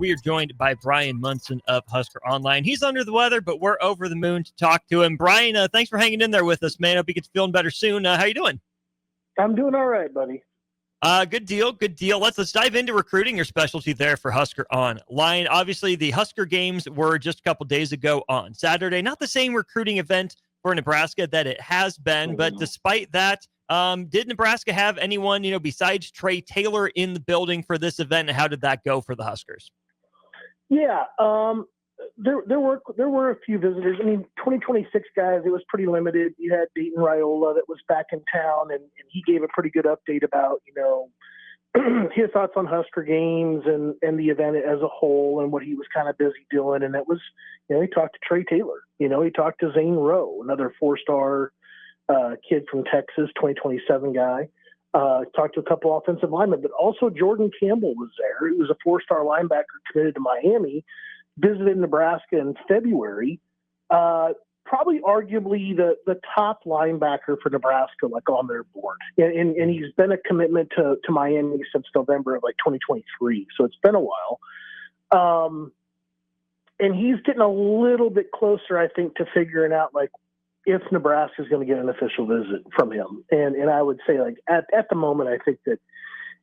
We are joined by Bryan Munson of Husker Online. He's under the weather, but we're over the moon to talk to him. Bryan, thanks for hanging in there with us, man. Hope you get feeling better soon. How you doing? I'm doing all right, buddy. Good deal. Let's dive into recruiting, your specialty there for Husker Online. Obviously, the Husker games were just a couple days ago on Saturday. Not the same recruiting event for Nebraska that it has been, but despite that, did Nebraska have anyone, besides Trey Taylor in the building for this event? And how did that go for the Huskers? Yeah, there were a few visitors. I mean, 2026 guys, it was pretty limited. You had Dayton Raiola that was back in town, and he gave a pretty good update about, his thoughts on Husker games and the event as a whole and what he was kind of busy doing. And it was, he talked to Trey Taylor. He talked to Zane Rowe, another four-star kid from Texas, 2027 guy. Talked to a couple offensive linemen, but also Jordan Campbell was there. He was a four-star linebacker committed to Miami, visited Nebraska in February. Probably arguably the top linebacker for Nebraska, on their board. And he's been a commitment to Miami since November of 2023. So it's been a while. And he's getting a little bit closer, I think, to figuring out if Nebraska is going to get an official visit from him. And I would say at the moment, I think that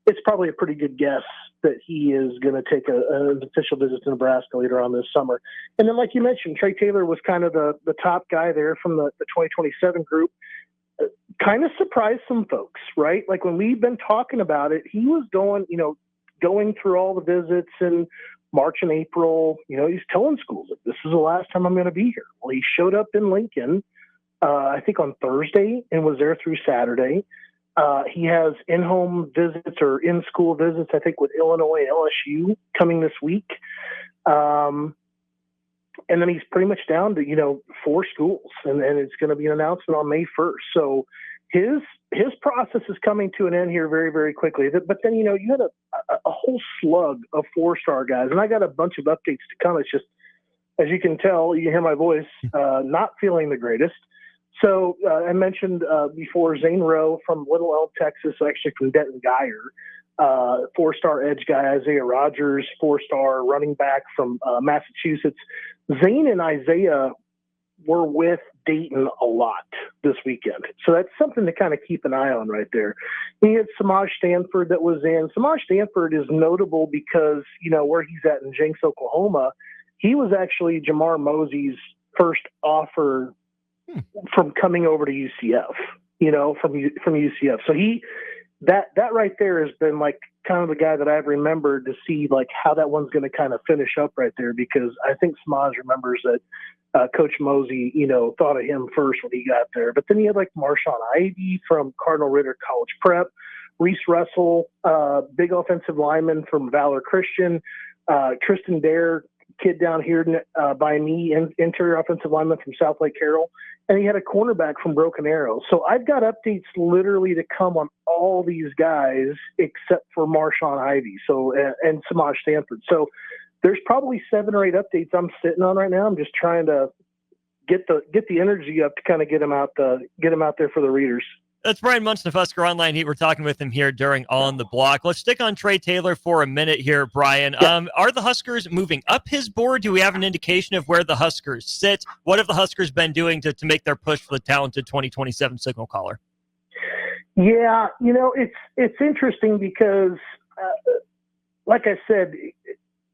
it's probably a pretty good guess that he is going to take an official visit to Nebraska later on this summer. And then, like you mentioned, Trey Taylor was kind of the top guy there from the 2027 group. Kind of surprised some folks, right? When we've been talking about it, he was going through all the visits in March and April. He's telling schools, this is the last time I'm going to be here. Well, he showed up in Lincoln, I think on Thursday, and was there through Saturday. He has in-home visits or in-school visits, I think, with Illinois and LSU coming this week. And then he's pretty much down to, 4 schools, and it's going to be an announcement on May 1st. So his process is coming to an end here very, very quickly. But then, you had a whole slug of 4-star guys, and I got a bunch of updates to come. It's just, as you can tell, you can hear my voice, not feeling the greatest. So I mentioned before Zane Rowe from Little Elm, Texas, actually from Denton Geyer, 4-star edge guy Isaiah Rogers, 4-star running back from Massachusetts. Zane and Isaiah were with Dayton a lot this weekend. So that's something to kind of keep an eye on right there. We had Samaj Stanford that was in. Samaj Stanford is notable because, where he's at in Jenks, Oklahoma, he was actually Jamar Mosey's first offer from coming over to UCF, from UCF. So that right there has been kind of the guy that I've remembered to see how that one's going to kind of finish up right there, because I think Samaj remembers that Coach Mosey, thought of him first when he got there. But then you had Marshawn Ivey from Cardinal Ritter College Prep, Reese Russell, big offensive lineman from Valor Christian, Tristan Dare, kid down here by me, interior offensive lineman from South Lake Carroll, and he had a cornerback from Broken Arrow. So I've got updates literally to come on all these guys except for Marshawn Ivey, and Samaj Stanford. So there's probably 7 or 8 updates I'm sitting on right now. I'm just trying to get the energy up to kind of get them out there for the readers. That's Bryan Munson of Husker Online. We're talking with him here during On the Block. Let's stick on Trey Taylor for a minute here, Bryan. Yeah. Are the Huskers moving up his board? Do we have an indication of where the Huskers sit? What have the Huskers been doing to make their push for the talented 2027 signal caller? Yeah, it's interesting because, like I said,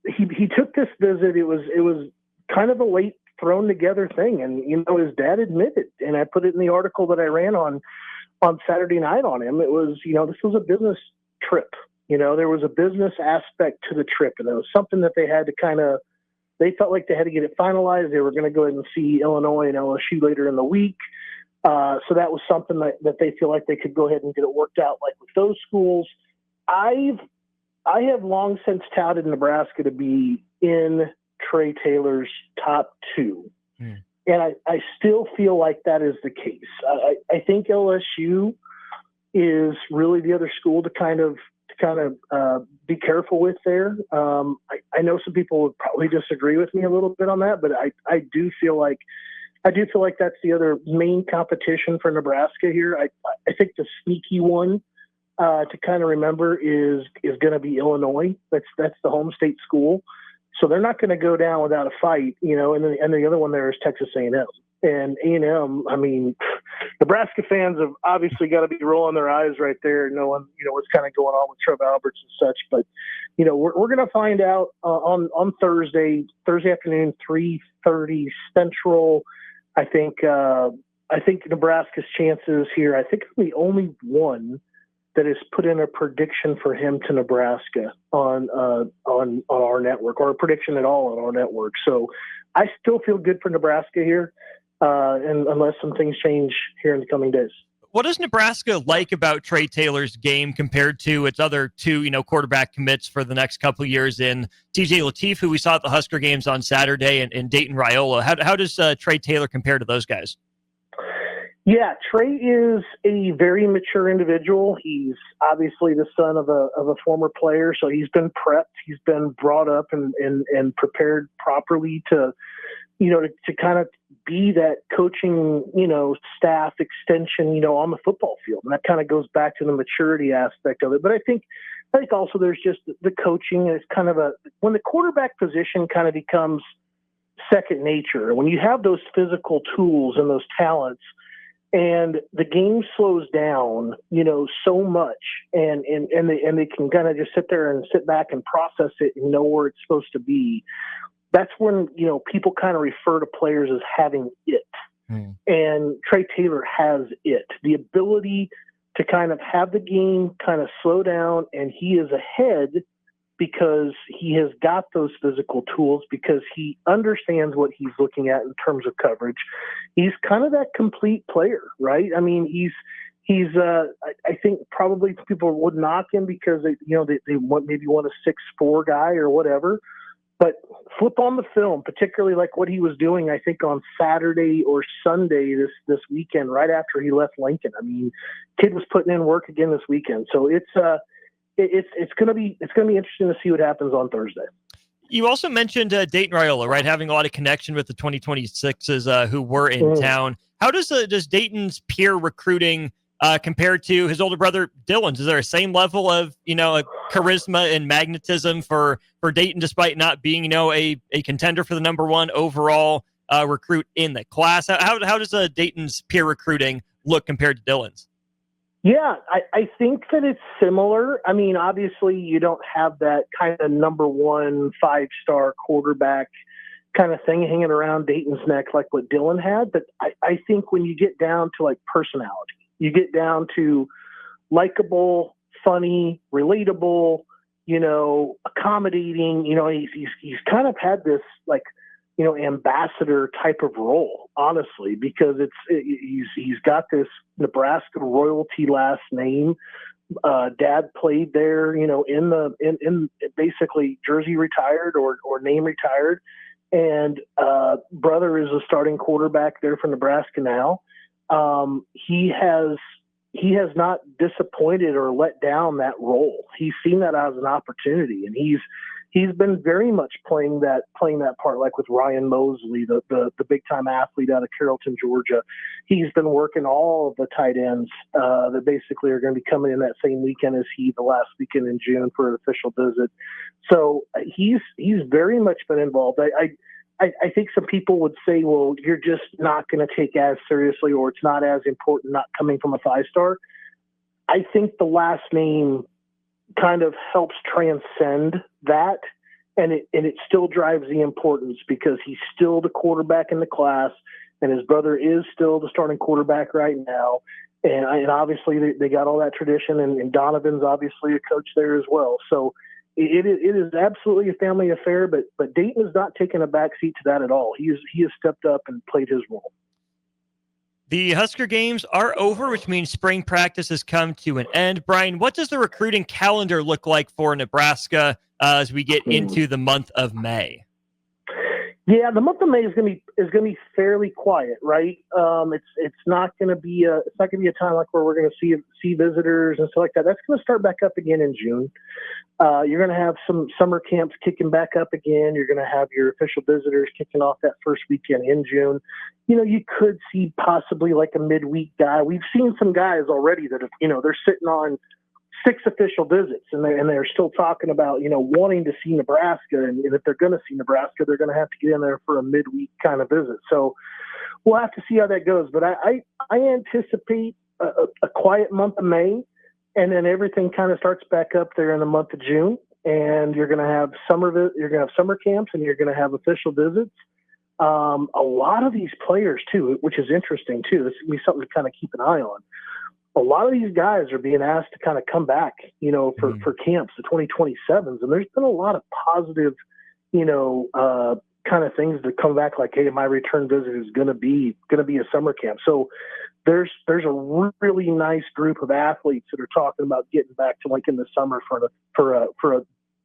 he took this visit. It was kind of a late thrown together thing, and his dad admitted, and I put it in the article that I ran on Saturday night on him. It was, this was a business trip. There was a business aspect to the trip, and it was something that they had to they felt like they had to get it finalized. They were going to go ahead and see Illinois and LSU later in the week. So that was something that they feel like they could go ahead and get it worked out with those schools. I have long since touted Nebraska to be in Trey Taylor's top 2. And I still feel like that is the case. I think LSU is really the other school to kind of be careful with there. I know some people would probably disagree with me a little bit on that, but I do feel like that's the other main competition for Nebraska here. I think the sneaky one to kind of remember is going to be Illinois. That's the home state school. So they're not going to go down without a fight, and the other one there is Texas A&M. And A&M, I mean, Nebraska fans have obviously got to be rolling their eyes right there, knowing, what's kind of going on with Trev Alberts and such. But, we're going to find out on Thursday afternoon, 3:30 Central. I think Nebraska's chances here, I think I'm the only one that has put in a prediction for him to Nebraska on our network, or a prediction at all on our network. So I still feel good for Nebraska here. And unless some things change here in the coming days. What does Nebraska like about Trey Taylor's game compared to its other two, quarterback commits for the next couple of years in TJ Lateef, who we saw at the Husker games on Saturday, and Dayton Raiola? How does Trey Taylor compare to those guys? Yeah, Trey is a very mature individual. He's obviously the son of a former player, so he's been prepped. He's been brought up and prepared properly to kind of be that coaching, staff extension, on the football field. And that kind of goes back to the maturity aspect of it. But I think also there's just the coaching. It's kind of when the quarterback position kind of becomes second nature, when you have those physical tools and those talents, and the game slows down, so much, and they can kind of just sit there and sit back and process it and know where it's supposed to be. That's when, people kind of refer to players as having it. And Trey Taylor has it, the ability to kind of have the game kind of slow down, and he is ahead because he has got those physical tools, because he understands what he's looking at in terms of coverage. He's kind of that complete player, right? I mean, he's I think probably people would knock him because they maybe want a 6'4" guy or whatever. But flip on the film, particularly like what he was doing, I think on Saturday or Sunday this weekend, right after he left Lincoln. I mean, kid was putting in work again this weekend. So it's going to be interesting to see what happens on Thursday. You also mentioned Dayton Raiola, right, having a lot of connection with the 2026s who were in town. How does Dayton's peer recruiting compared to his older brother Dylan's? Is there a same level of charisma and magnetism for Dayton, despite not being a contender for the number one overall recruit in the class? How does Dayton's peer recruiting look compared to Dylan's? Yeah, I think that it's similar. I mean, obviously you don't have that kind of number one 5-star quarterback kind of thing hanging around Dayton's neck like what Dylan had. But I think when you get down to like personality, you get down to likable, funny, relatable, accommodating, he's kind of had this ambassador type of role, honestly, because he's got this Nebraska royalty last name. Dad played there, in basically jersey retired or name retired. And brother is a starting quarterback there for Nebraska now. He has not disappointed or let down that role. He's seen that as an opportunity, and he's been very much playing that part, like with Ryan Mosley, the big time athlete out of Carrollton, Georgia. He's been working all of the tight ends that basically are going to be coming in that same weekend as he, the last weekend in June for an official visit. So he's very much been involved. I think some people would say, well, you're just not going to take as seriously, or it's not as important not coming from a 5-star. I think the last name kind of helps transcend that, and it still drives the importance, because he's still the quarterback in the class, and his brother is still the starting quarterback right now. And obviously they got all that tradition, and Donovan's obviously a coach there as well. So it is absolutely a family affair, but Dayton is not taking a back seat to that at all. He has stepped up and played his role. The Husker games are over, which means spring practice has come to an end. Bryan, what does the recruiting calendar look like for Nebraska as we get into the month of May? Yeah, the month of May is going to be fairly quiet, right? It's not going to be a time like where we're going to see visitors and stuff like that. That's going to start back up again in June. You're going to have some summer camps kicking back up again. You're going to have your official visitors kicking off that first weekend in June. You could see possibly like a midweek guy. We've seen some guys already that have, they're sitting on 6 official visits, and they're still talking about, wanting to see Nebraska. And if they're going to see Nebraska, they're going to have to get in there for a midweek kind of visit. So we'll have to see how that goes. But I anticipate a quiet month of May, and then everything kind of starts back up there in the month of June. And you're going to have summer camps, and you're going to have official visits. A lot of these players too, which is interesting too. This is going to be something to kind of keep an eye on. A lot of these guys are being asked to kind of come back, for camps, the 2027s. And there's been a lot of positive, kind of things that come back like, hey, my return visit is going to be a summer camp. So there's a really nice group of athletes that are talking about getting back to like in the summer for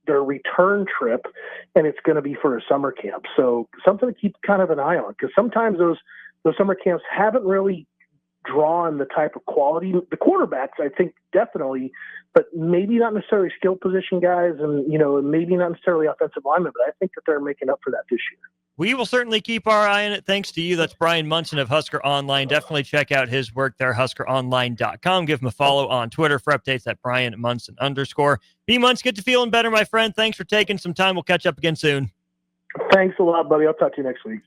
their return trip, and it's going to be for a summer camp. So something to keep kind of an eye on, because sometimes those summer camps haven't really drawn the type of quality. The quarterbacks, I think, definitely, but maybe not necessarily skill position guys, and maybe not necessarily offensive linemen. But I think that they're making up for that this year. We will certainly keep our eye on it. Thanks to you. That's Bryan Munson of Husker Online. Definitely check out his work there, HuskerOnline.com. Give him a follow on Twitter for updates at Bryan Munson _. B Munson, get to feeling better, my friend. Thanks for taking some time. We'll catch up again soon. Thanks a lot, buddy. I'll talk to you next week.